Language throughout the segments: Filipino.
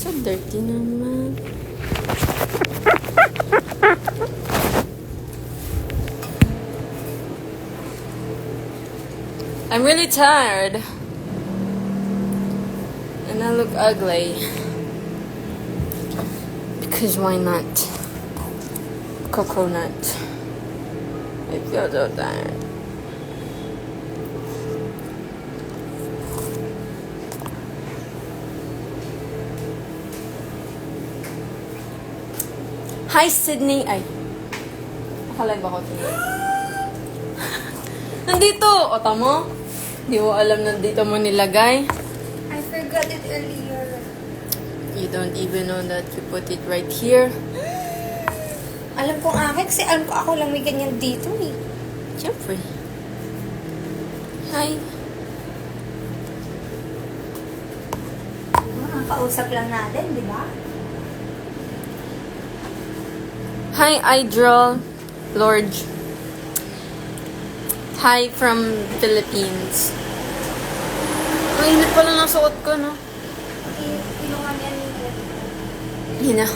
So dirty naman. I'm really tired. And I look ugly. Because why not? Coconut. I feel so tired. Hi, Sydney. Ay. Nakalive ako tonight. Nandito! O, tamo? Di mo alam na dito mo nilagay. I forgot it earlier. You don't even know that you put it right here. Alam kong akin kasi alam ko ako lang may ganyan dito eh. Siyempre. Hi. Kausap lang natin, di ba? Hi, Idrol. Lord. Hi from Philippines. Ang init pala ng suot ko, no? Ilungan yan nito. Hina.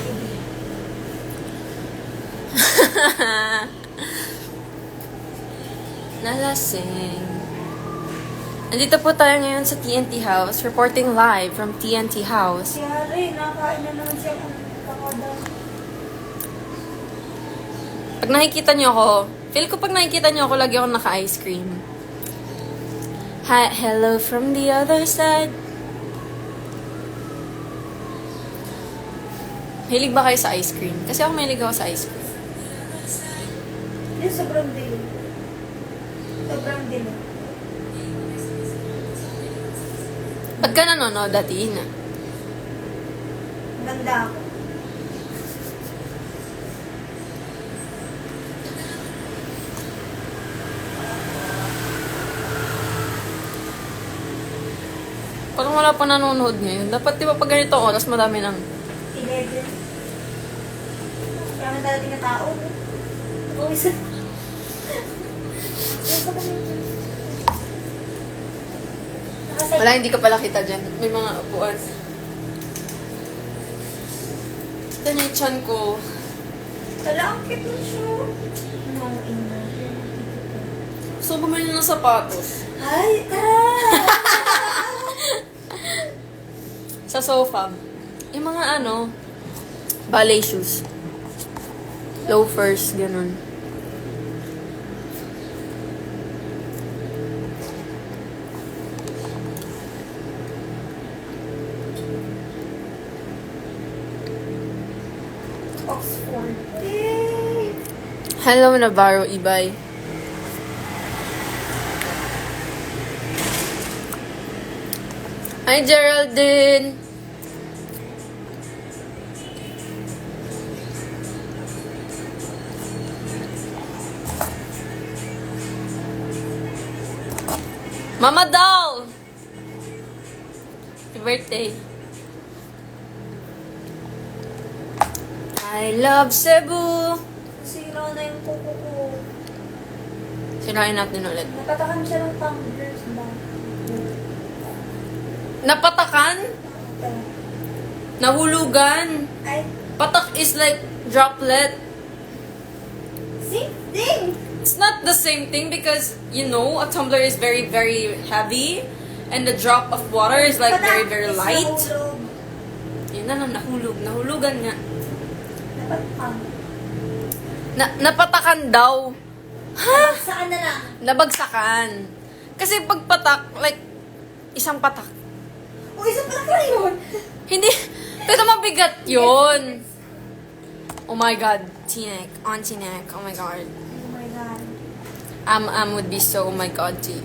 Nalasing. Nandito po tayo ngayon sa TNT House, reporting live from TNT House. Siya rin, nakain na naman siya kung kakadaw. Pag nakikita niyo ako, feel ko pag nakikita niyo ako, lagi ako naka-ice cream. Hi, hello from the other side. Hilig ba kayo sa ice cream? Kasi ako mahilig ako sa ice cream. Yung sobrang dili. Sobrang dili. Pagka nanonood, dati na. Ganda ako. Parang wala pa nanonood ngayon. Dapat di ba pag ganito oras, madami nang... 11. Kaya may darating na tao. Oo, isa. Wala, hindi ka pala kita dyan. May mga upuan. Ito na yung chan ko. Wala, ang cute mo siya. No, ina. So, bumili ng sapatos. Ay, Sa sofa. Yung mga ballet shoes. Loafers, ganun. Oxford. Yay! Hello, Navarro Ibay. Hi, Geraldine. Mama Doll! Happy birthday. I love Cebu. Sira na yung kuko ko. Sirain natin ulit. Napatakan siya ng tumblers ba? Napatakan? Nahulugan. Ay, Patak is like droplet. same thing! It's not the same thing because, a tumbler is very, very heavy and the drop of water is like very, very light. Yun na lang, nahulog. Nahulugan nga. Napatakan. Napatakan daw. Ha? Saan na lang? Nabagsakan. Kasi pag patak, like, isang patak. O, isa pala ka yun! Hindi, pero mabigat yun. Oh my God, Tinek. On Tinek. Oh my God. Oh my God. Would be so, oh my God, to you.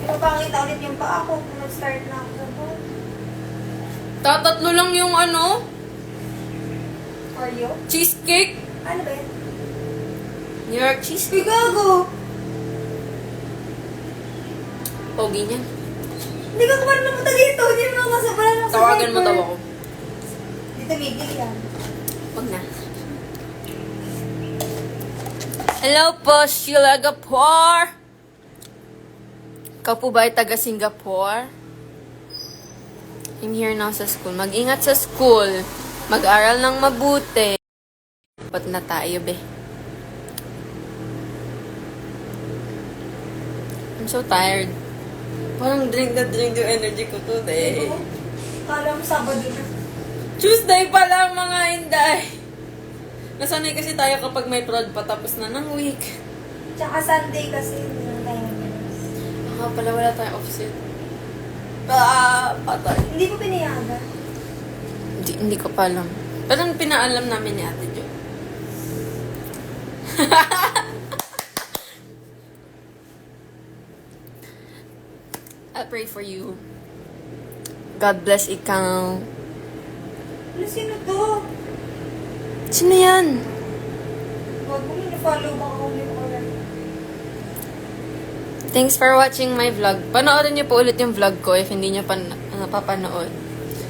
Ipapangita ulit yung paa ko kung nag-start na ako sa boat. Tatatlo lang yung Oreo? cheesecake. Ano ba yun? New York cheesecake. Gago! Pogi niyan. Hindi ka kumain na punta dito. Hindi naman ako kasabala ng Tawagan mo daw ako. Dito, Miguel yan. Huwag na. Hello po, Sheila Gapor. Ikaw po ba ay taga Singapore? I'm here now sa school. Mag-ingat sa school. Mag-aral ng mabuti. Dapat na tayo, be. I'm so tired. Parang drink na drink yung energy ko today. Kala mo Sabado na. Tuesday pa lang, mga Inday. Nasanay kasi tayo kapag may prod pa tapos na ng week. Tsaka Sunday kasi. Hindi na tayo mag-iwas. Baka pala wala tayong offset. Patay. Hindi ko pinayagan. Hindi ko pa alam. Pero pinaalam namin ni Ate Jo. I'll pray for you. God bless ikaw. Ano sino to? Sino yan? Huwag mo na-follow baka ulit ko lang. Thanks for watching my vlog. Panoorin niyo po ulit yung vlog ko if hindi niyo pa napapanood.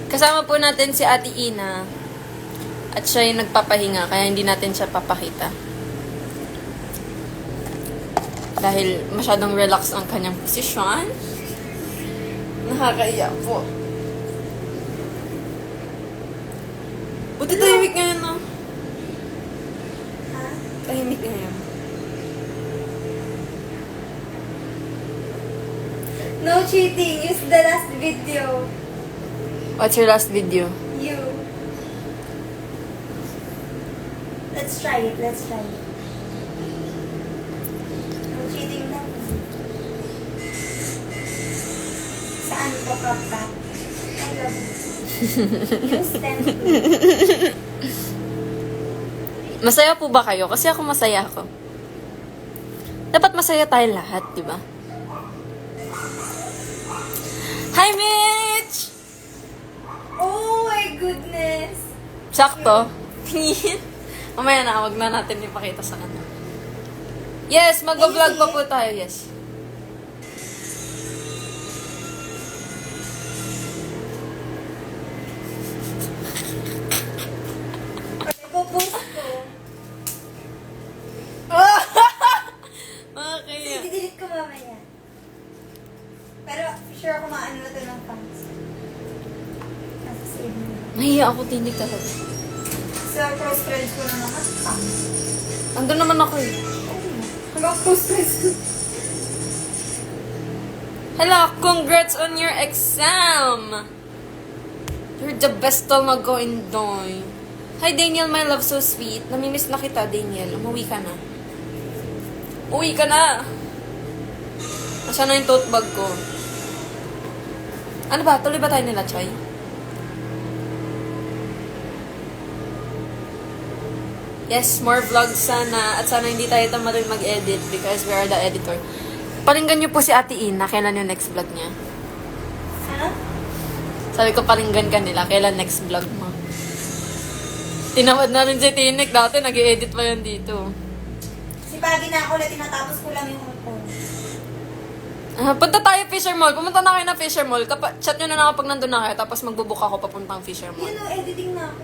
Kasama po natin si Ate Ina. At siya yung nagpapahinga, kaya hindi natin siya papakita. Dahil masyadong relax ang kanyang posisyon. Nakakaiyak po. Buti tahimik ngayon, no? Ha? Tahimik ngayon. No cheating. Use the last video. What's your last video? You. Let's try it. Let's try it. No cheating lang. Saan ko kapta? I love you. Use 10. Masaya po ba kayo? Kasi ako masaya ako. Dapat masaya tayo lahat, di ba? Hi, Mitch! Oh my goodness! Sakto. Tingin. Mamaya na, wag na natin ipakita sa kanya. Yes, mag-vlog pa po tayo, yes. Ipopost ko. Okay. I-delete ko mamaya. Pero sure ako maano na to ng fans. Nasa save mo. Mahiya ako, tinig talaga. Sa close friends ko na naman, fans. Andun naman ako eh. Hanggang close friends ko. Hello, congrats on your exam! You're the best talaga, Indoy. Hi, Daniel, my love, so sweet. Namimiss na kita, Daniel. Umuwi ka na. Uwi ka na! Nasaan na yung tote bag ko? Ano ba? Tuloy ba tayo nila, Chay? Yes, more vlogs sana. At sana hindi tayo tamarin mag-edit because we are the editor. Paringgan niyo po si Ate Ina. Kailan yung next vlog niya? Ha? Sabi ko, paringgan ka nila. Kailan next vlog mo? Tinawad na rin si Tinik. Dati nag-i-edit pa yan dito. Si Pagi na ako ulit, tinatapos ko lang yung ko. Punta tayo Fisher Mall. Pumunta na kayo na Fisher Mall. Chat nyo na lang ako pag nandun na kayo. Tapos magbubook ako papuntang Fisher Mall. Yun o, editing na ako.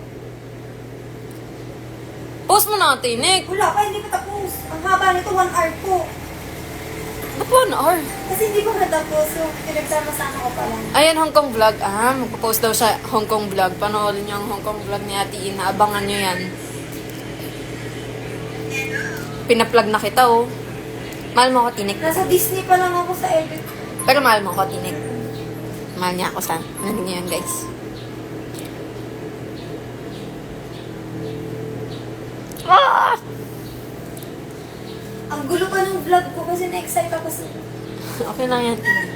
Post mo na, Tinik. Wala pa, hindi pa tapos. Ang haba nito, 1 hour po. Ba't 1 hour? Kasi hindi ko natapos, so pinagsama-sama ko pa lang. Ayan, Hong Kong vlog. Magpo-post daw sa Hong Kong vlog. Panoorin nyo ang Hong Kong vlog ni Ate Ina. Abangan nyo yan. Pinaplug na kita, oh. Mahal mo ako, Tinik. Nasa Disney pa lang ako sa edit. Pero mahal mo ako, Tinik. Mahal niya ako sa... Nandun niyo yan, guys. Ah! Ang gulo pa ng vlog ko kasi na-excite ako sa... Okay lang yan, Tinik.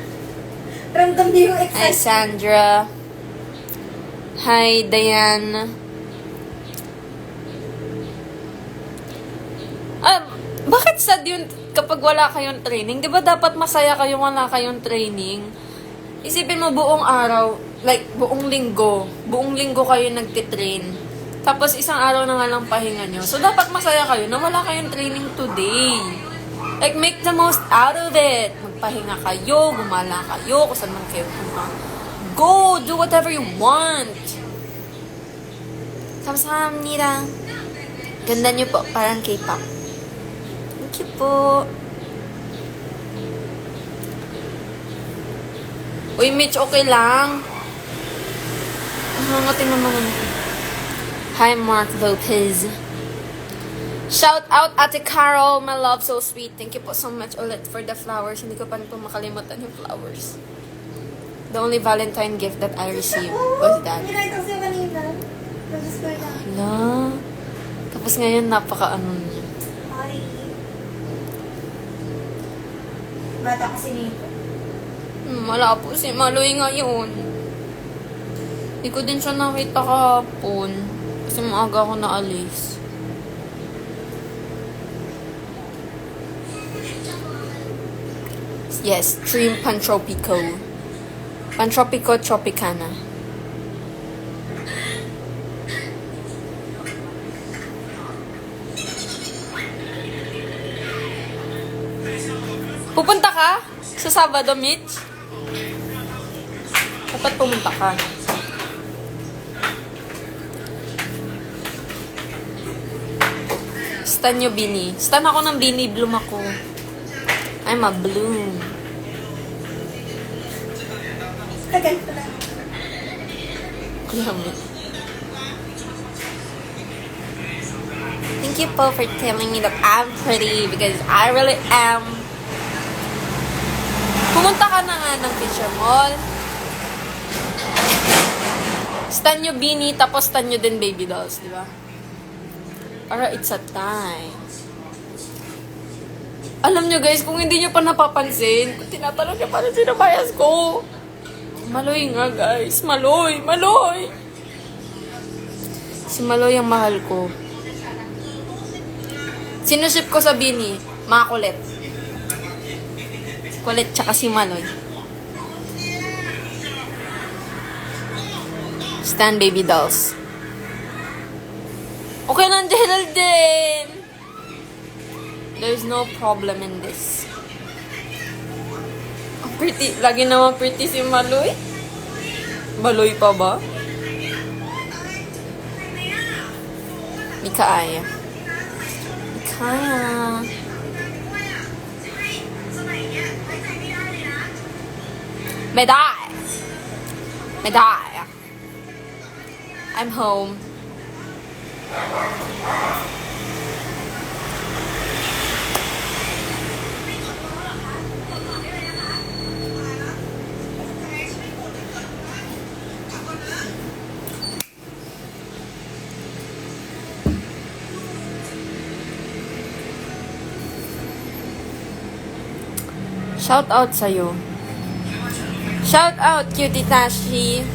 Ramdam niyo yung Hi, excitement. Sandra. Hi, Diane. Bakit sad yun kapag wala kayong training? Di ba dapat masaya kayo wala kayong training? Isipin mo buong araw, like buong linggo kayo nagtitrain. Tapos isang araw na nga lang pahinga nyo. So dapat masaya kayo na wala kayong training today. Like make the most out of it. Magpahinga kayo, gumala kayo, kung saan man kayo punta. Go! Do whatever you want! Kamsahamnida. Ganda nyo po, parang K-pop. Thank you po. Uy, Mitch, okay lang. Hangatin naman. Hi, Mark Lopez. Shout out Ate Carol, my love, so sweet. Thank you po so much ulit for the flowers. Hindi ko pa rin po makalimutan yung flowers. The only Valentine gift that I received was that. Ginay ko siya kanina. Tapos ko na. Hala. Tapos ngayon, napaka-ano niya. Ay. Bata kasi nito. Wala po si Maloy ngayon. Hindi ko din siya nakita kahapon. Kasi maaga ako naalis. Yes, Dream Pantropico. Pantropico Tropicana. Pupunta ka? Sa Sabado, Mitch? Dapat pumunta ka. Stan nyo, Bini. Stan ako ng Bini. Bloom ako. I'm a bloom. Tagal ko lang. Yummy. Thank you po for telling me that I'm pretty because I really am. Pumunta ka na nga ng Fisher Mall. Stan nyo Beanie, tapos stan nyo din baby dolls, di ba? Para it's a time. Alam nyo guys, kung hindi nyo pa napapansin, tinatanong nyo pa rin sinabayas ko. Maloy nga guys. Maloy. Maloy. Si Maloy ang mahal ko. Sinuship ko sa Bini. Mga kulit. Si Kulit tsaka si Maloy. Stan baby dolls. Okay lang, Geraldine. There's no problem in this. Pretty. Lagi naman pretty si Maloy. Maloy pa ba? Mikaya. Mikaya. Medai. Medai. I'm home. Shout out sa'yo. Shout out, Cutie Tashi.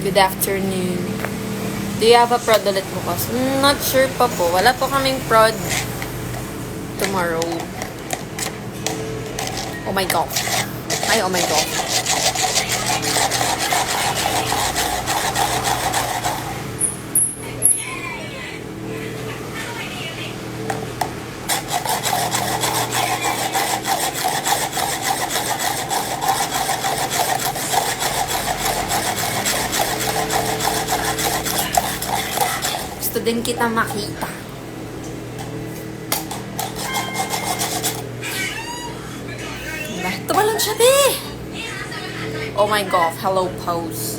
Good afternoon. Do you have a prod ulit bukas? Not sure pa po. Wala po kaming prod tomorrow. Oh my God. Ay, oh my God. Gusto din kita makita. Diba? Tumalon siya, be! Oh my God. Hello, pose.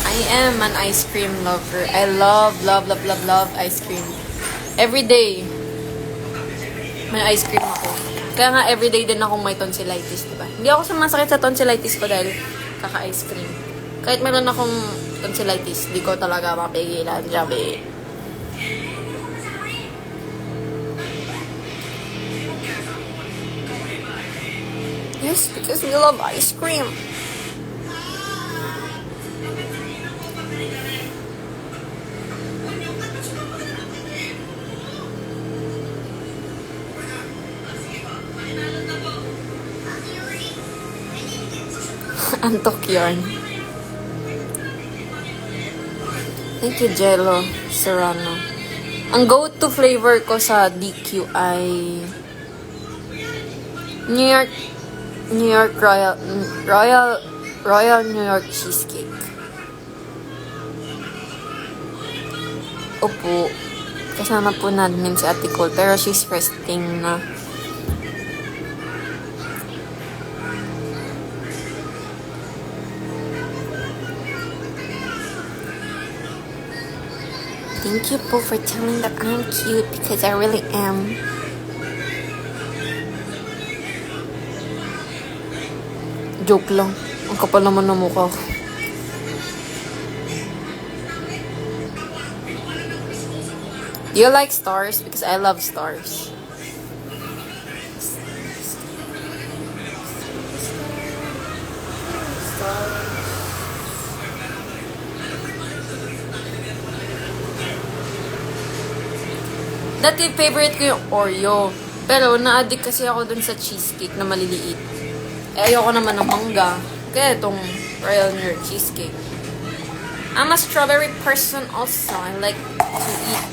I am an ice cream lover. I love ice cream. Every day, may ice cream ako. Kaya nga, everyday din akong may tonsillitis, diba? Hindi ako sumasakit sa tonsillitis ko dahil kaka-ice cream. Kahit meron akong tonsillitis, di ko talaga mapigilan, jabe. Yes, because we love ice cream. Antok yarn. Thank you, Jello Serrano. Ang go-to flavor ko sa DQ ay New York Royal New York Cheesecake. Opo. Kasama po natin si Ate Cole, pero she's resting na. Thank you po for telling that I'm cute because I really am. Joke lang. Ang kapal naman ng mukha ko. Do you like stars? Because I love stars. Dati favorite ko yung Oreo. Pero na-addict kasi ako dun sa cheesecake na maliliit. Eh, ayoko naman ng mangga. Kaya itong Royal New York Cheesecake. I'm a strawberry person also. I like to eat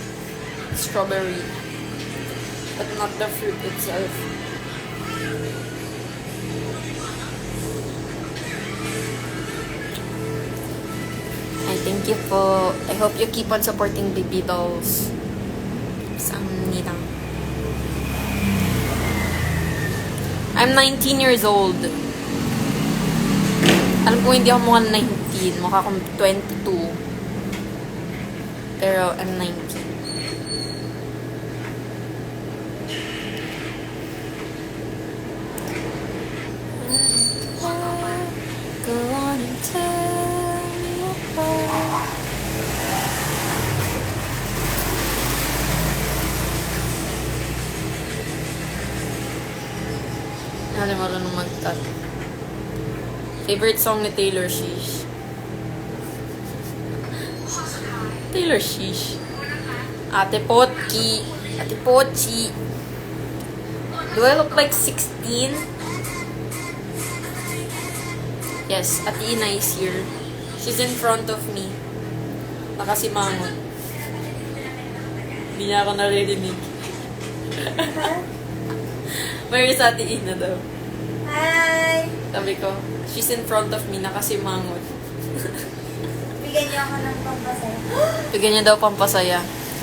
strawberry. But not the fruit itself. I thank you po. I hope you keep on supporting baby dolls. Samnita. I'm 19 years old. Alam ko hindi ako mukhang 19. Mukha akong 22. Pero I'm 19. Go on and tell me apart. Hindi marunong mag-tap. Favorite song ni Taylor Swift. Taylor Swift. Ate Potki. Ate Pochi. Do I look like 16? Yes, Ate Ina is here. She's in front of me. Nakasimangon. Hindi niya ako naririnig. Where is Ate Ina daw? Hi! Sabi ko, she's in front of me, nakasimangon. Bigyan niyo ako ng pampasaya. Bigyan niya daw pampasaya.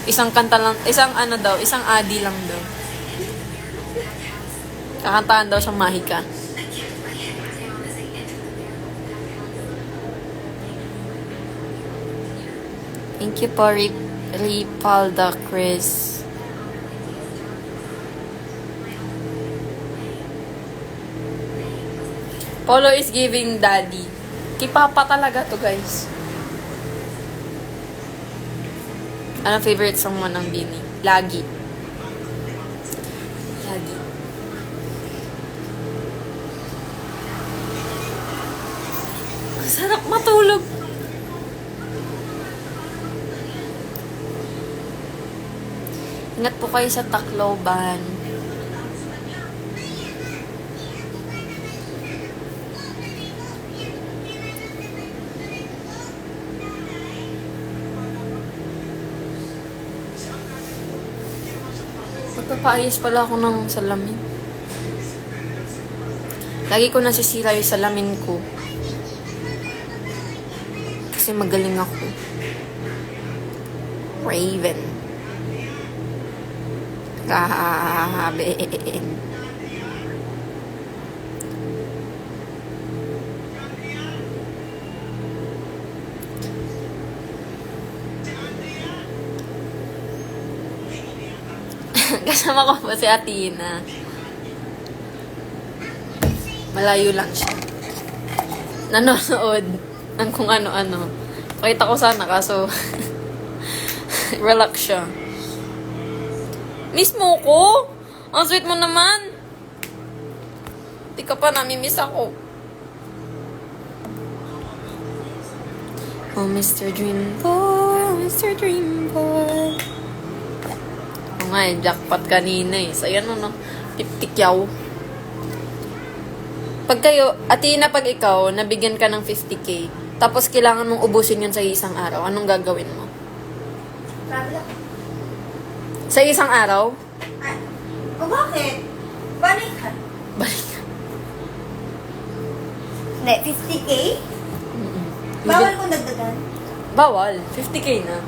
Isang kanta lang, isang adi lang daw. Kakantahan daw siyang mahika. Thank you po, Ripalda Chris. Polo is giving daddy. Kay Papa talaga to, guys. Anong favorite song mo ng Bini? Lagi. Lagi. Masarap matulog. Ingat po kayo sa Tacloban. Magpapaayos pala ako ng salamin. Lagi ko nasisira yung salamin ko. Kasi magaling ako. Raven. Raven. Kasama ko po si Atina. Malayo lang siya. Nanonood ng kung ano-ano. Pakita ko sana kaso relax siya. Miss mo ko? Ang sweet mo naman. Di ka pa namimiss ako. Oh, Mr. Dream Boy, Mr. Dream Boy. Oo nga eh, jackpot kanina eh. So, yan no, 50 kyaw. Pag kayo, Atina, pag ikaw, nabigyan ka ng 50k, tapos kailangan mong ubusin yun sa isang araw, anong gagawin mo? Travel. Sa isang araw? Ay, o bakit? Balik ka. Balik. Hindi, 50K? Bawal kong dagdagan. Bawal. 50K na.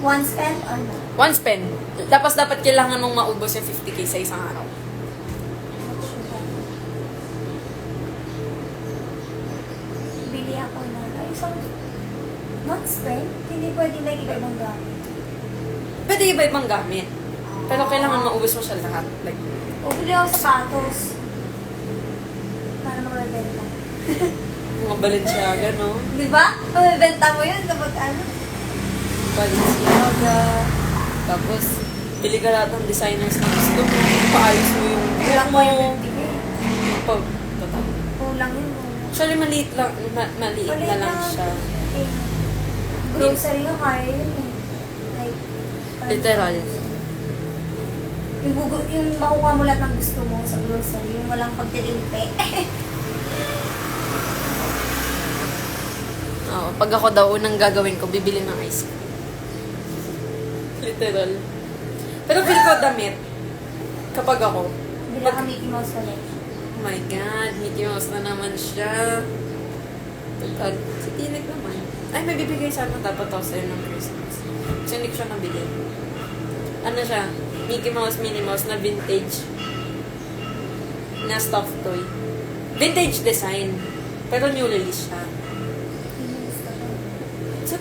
One spend or not? One spend. Tapos dapat kailangan mong maubos yung 50K sa isang araw. Bili ako na. Ay, isang not spend? Hindi pwede like iba-ibang gamit. Pwede iba-ibang gamit. Pero kailangan maubos mo siya lahat. Like, O, bili ako sapatos. Para mabibenta. mga Balenciaga, no? Di ba? Mabibenta mo yun kapag ano. Balenciaga. Tapos, pili ka lahat ng designers na gusto mo. Paayos mo yung Kulang mo yung bibili. pag total. Kulang yun. Actually, maliit na lang siya. Eh, grocery nga kaya yun eh. Like, Literal. yung makuha mo lahat ng gusto mo sa grocery, yung walang pagtilimpe. Oo, pag ako daw, unang gagawin ko, bibili ng ice cream. Literal. Pero feel ko damit. Kapag ako. Bili ka Mickey Mouse collection. Oh my God, Mickey Mouse na naman siya. Total. Si Tinig naman. Ay, may bibigay sana dapat ako sa'yo ng Christmas. Kasi hindi ko siya nabili. Ano siya? Mickey Mouse, Minnie Mouse na vintage. Na stuffed toy. Vintage design. Pero new release siya. Yung gusto ko. Sa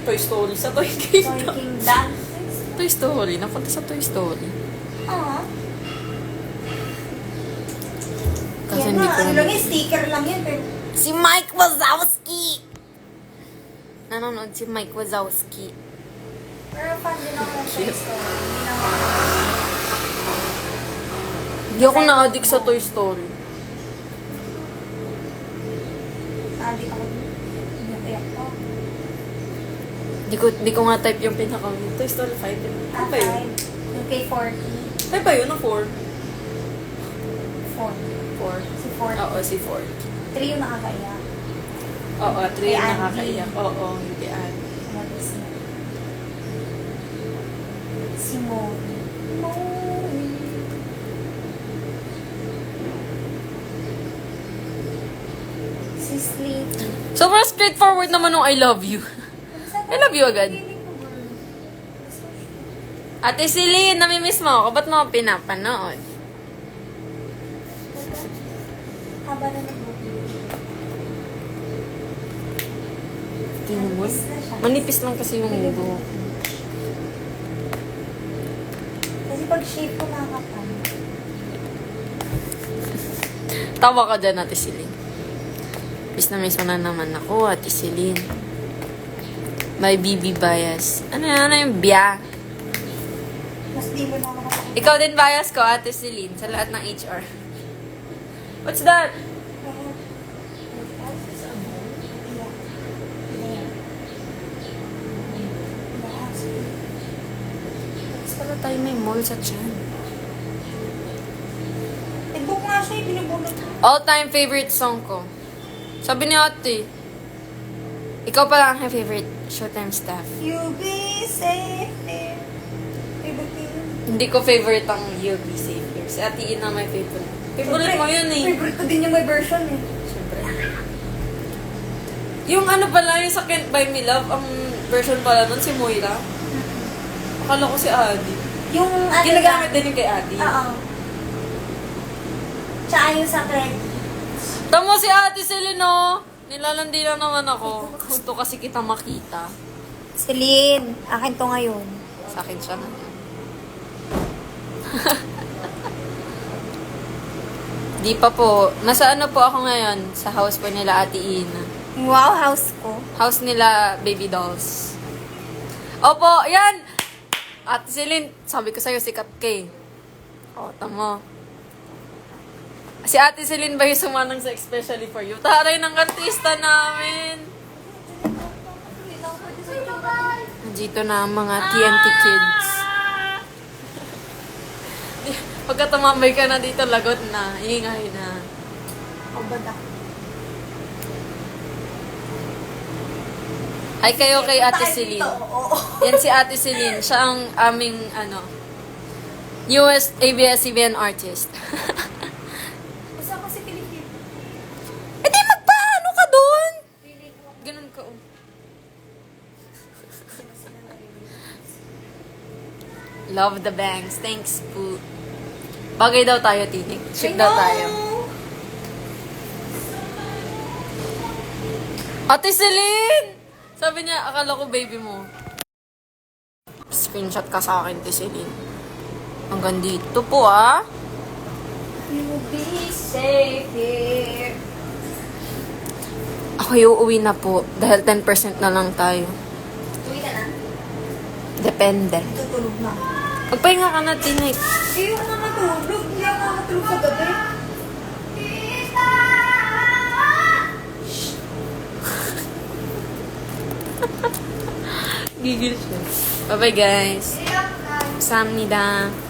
Toy Story. Sa Toy Toy Kingdom. Kingdom. Toy Story. Napunta sa Toy Story. Oo. Kasi Yan hindi na, ko ano lang yun, sticker lang yun. Pero, Si Mike Wazowski! Nanonood si Mike Wazowski. pero fan din ako ng Toy Story. Hindi naman. Hindi ako na-addict sa Toy Story. Adik ako din. Inapiyak ko. Di ko nga type yung pinaka Toy Story 5. Ano ba yun? Yung kay 40. Ano ba yun? 4? 4. 4. Si 40. Oo, si 4. 3 yung nakakaiyak. Oo, 3 Kay yung Andy. nakakaiyak. Oo, hindi Andy. Umalis na. Si Moni. Moni. Si Sleep. Sobrang straightforward naman nung I love you. I love you agad. Ate Celine, namimiss mo ako. Ba't mo ako pinapanood? Haba na nag-movie. Tingnan mo. Manipis na siya. Manipis lang kasi yung buhok. Kasi pag shape ko nakakapang. Tawa ka dyan, Ate Celine. Miss mo na naman ako, Ate Celine. May BB bias. Ano yung biya? Mas di mo na makapang. Ikaw din bias ko, Ate Celine, sa lahat ng HR. What's that? Tapos pala tayo may mall sa Chan. Nag-book nga siya, binibulot. All-time favorite song ko. Sabi ni Ate, ikaw pala ang aking favorite Showtime staff. You be safe there. Favorite thing. Hindi ko favorite ang You'll Be Safe Here. Si Ate Ina may favorite. Favorite mo yun eh. Favorite ko din yung may version eh. Siyempre. Yung ano pala, yung sa Can't Buy Me Love, ang version pala nun si Moira. Akala ko si Adi. Yung ano Ginagamit din yung kay Adi. Oo. Tsaka yung sa credit. Tamo si Ate Celino. Nilalandi lang naman ako. Gusto kasi kita makita. Celine, akin to ngayon. Sa akin siya na. Di pa po. Nasa ano po ako ngayon? Sa house po nila Ate Ina. Wow, house ko. House nila baby dolls. Opo, yan! Ate Celine, sabi ko sa'yo, sikat ka eh. O, tamo. Si Ate Celine ba yung sumanang sa Especially For You? Taray ng artista namin! Nandito na ang mga TNT kids. Pagka tumambay ka na dito, lagot na. Ingay na. Kabada. Hi kayo kay Ate Tayo Celine. dito, oo. Yan si Ate Celine. Siya ang aming, newest ABS-CBN artist. Gusto Love the bangs. Thanks po. Bagay daw tayo, Tinik. Chick daw tayo. Ate Celine! Sabi niya, akala ko baby mo. Screenshot ka sa akin, Ate Celine. Hanggang dito po, ah. You be safe here. Ako uuwi na po. Dahil 10% na lang tayo. Uwi ka na? Depende. Tutulog na. Magpahinga ka na, Tinik. Ayoko na matulog. Hindi ako matulog sa gabi. Gigil siya. Bye-bye, guys. Iyak na. 감사합니다.